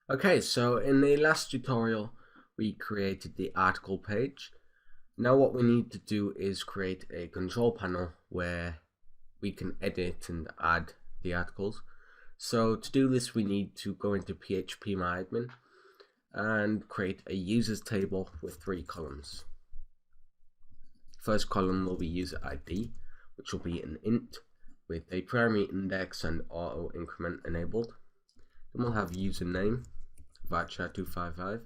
Okay, so in the last tutorial we created the article page. Now what we need to do is create a control panel where we can edit and add the articles. So to do this we need to go into PHP MyAdmin and create a users table with 3 columns. First column will be user ID, which will be an int with a primary index and auto increment enabled. Then we'll have username varchar255,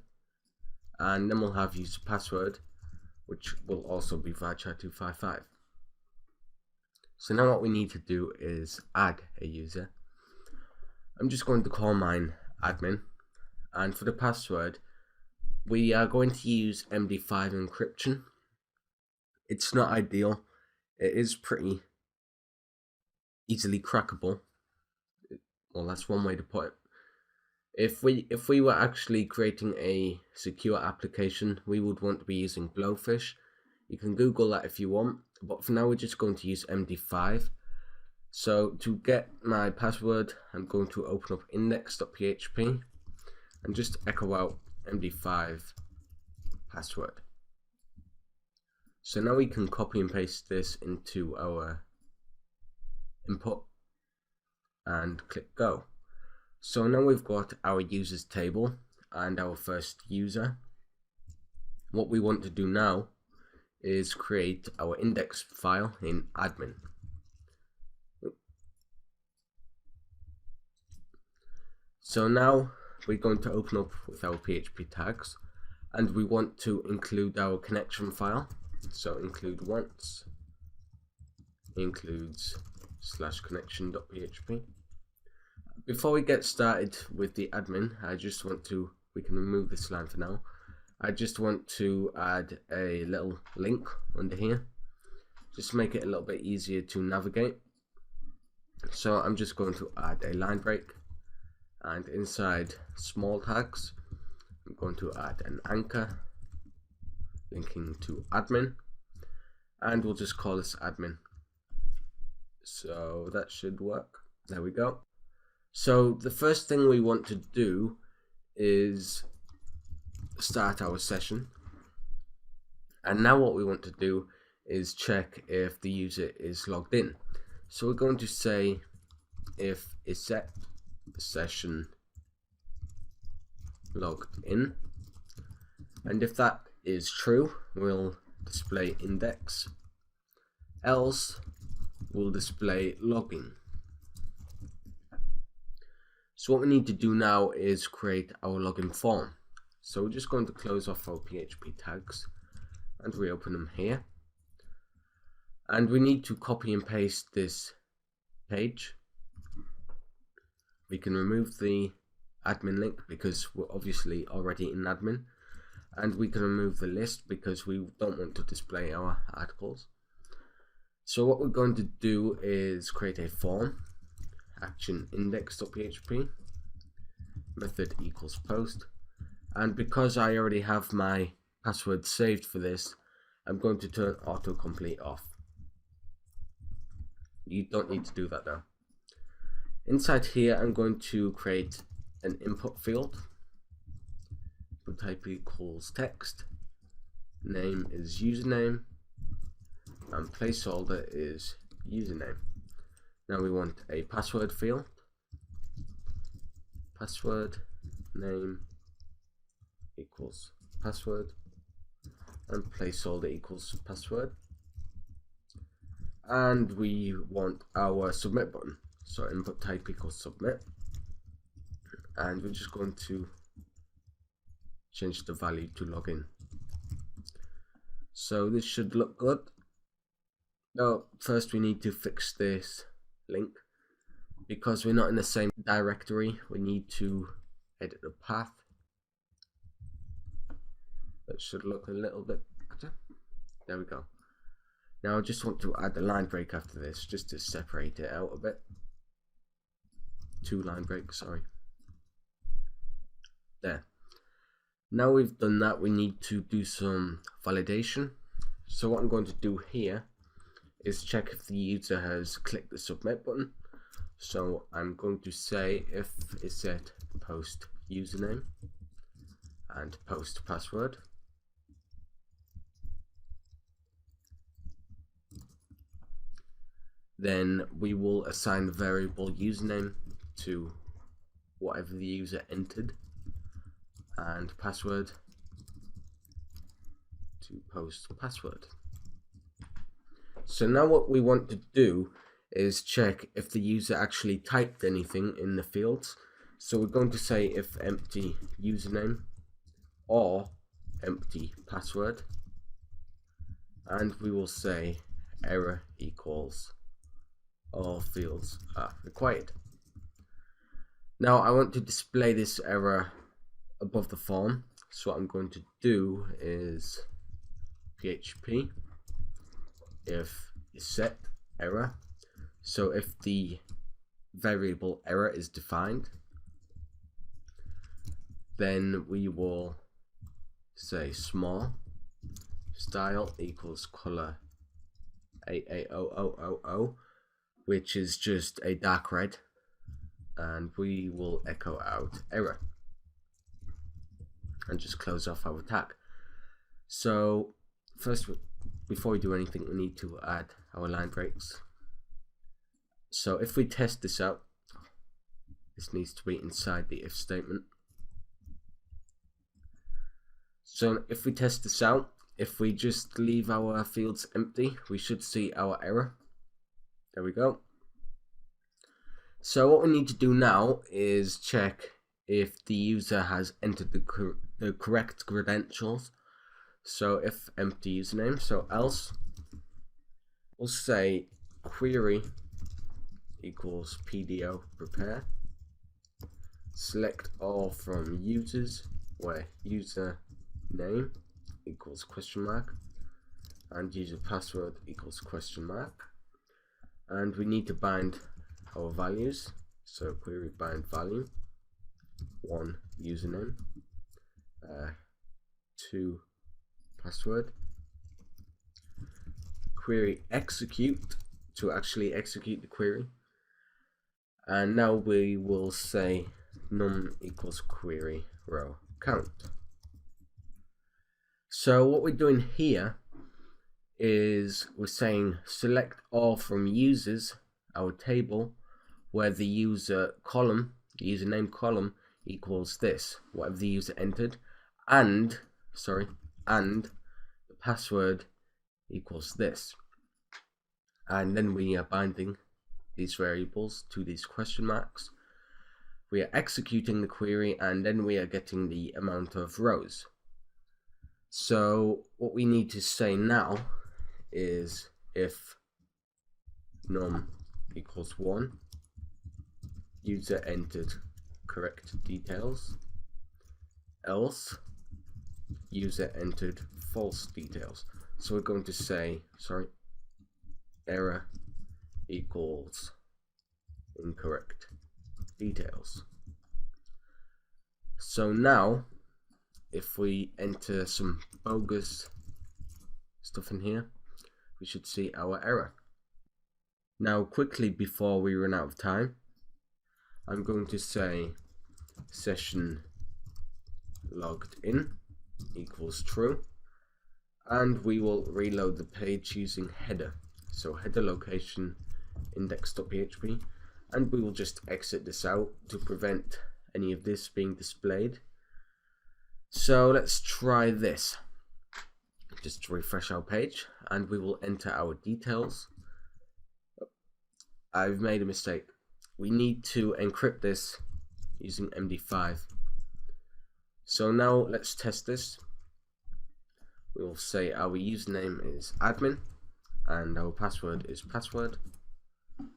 and then we'll have user password, which will also be varchar255. So now what we need to do is add a user. I'm just going to call mine admin, and for the password we are going to use MD5 encryption. It's not ideal, it is pretty easily crackable. Well, that's one way to put it. If we were actually creating a secure application, we would want to be using Blowfish. You can Google that if you want, but for now we're just going to use MD5. So to get my password, I'm going to open up index.php and just echo out MD5 password. So now we can copy and paste this into our input and click go. So now we've got our users table and our first user. What we want to do now is create our index file in admin. So now we're going to open up with our PHP tags, and we want to include our connection file. So include once includes /connection.php. Before we get started with the admin, we can remove this line for now. I just want to add a little link under here, just to make it a little bit easier to navigate. So I'm just going to add a line break, and inside small tags, I'm going to add an anchor linking to admin, and we'll just call this admin. So that should work. There we go. So the first thing we want to do is start our session, and now what we want to do is check if the user is logged in. So we're going to say if is set session logged in, and if that is true we'll display index, else we'll display login. So what we need to do now is create our login form. So we're just going to close off our PHP tags and reopen them here. And we need to copy and paste this page. We can remove the admin link because we're obviously already in admin. And we can remove the list because we don't want to display our articles. So what we're going to do is create a form, action index.php, method equals post, and because I already have my password saved for this, I'm going to turn autocomplete off. You don't need to do that though. Inside here I'm going to create an input field. Type equals text, name is username, and placeholder is username. Now we want a password field, password name equals password, and placeholder equals password, and we want our submit button. So input type equals submit, and we're just going to change the value to login. So this should look good. Now first we need to fix this link because we're not in the same directory. We need to edit the path. That should look a little bit better. There we go. Now I just want to add a line break after this just to separate it out a bit. 2 line breaks, sorry. There. Now we've done that, we need to do some validation. So what I'm going to do here is check if the user has clicked the submit button. So I'm going to say if is set post username and post password. Then we will assign the variable username to whatever the user entered and password to post password. So now what we want to do is check if the user actually typed anything in the fields. So we're going to say if empty username or empty password, and we will say error equals all fields are required. Now I want to display this error above the form, so what I'm going to do is PHP if set error. So if the variable error is defined, then we will say small style equals color AAOOOO, which is just a dark red, and we will echo out error and just close off our tag. So first, before we do anything, we need to add our line breaks. So if we test this out, this needs to be inside the if statement. So if we test this out, if we just leave our fields empty, we should see our error. There we go. So what we need to do now is check if the user has entered the correct credentials. So if empty username, so else, we'll say query equals PDO prepare, select all from users, where user name equals question mark and user password equals question mark, and we need to bind our values. So query bind value 1 username, 2 password, query execute to actually execute the query, and now we will say num equals query row count. So what we're doing here is we're saying select all from users, our table, where the user column, the username column equals this, whatever the user entered, and the password equals this. And then we are binding these variables to these question marks. We are executing the query, and then we are getting the amount of rows. So what we need to say now is if num equals 1, user entered correct details, else user entered false details. So we're going to say error equals incorrect details. So now if we enter some bogus stuff in here, we should see our error. Now quickly, before we run out of time, I'm going to say session logged in equals true, and we will reload the page using header. So header location index.php, and we will just exit this out to prevent any of this being displayed. So let's try this. Just refresh our page, and we will enter our details. I've made a mistake. We need to encrypt this using MD5. So now let's test this. We will say our username is admin and our password is password.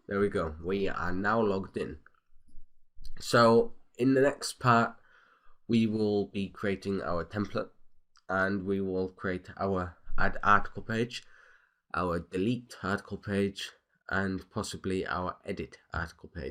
There we go. We are now logged in. So in the next part, we will be creating our template, and we will create our add article page, our delete article page, and possibly our edit article page.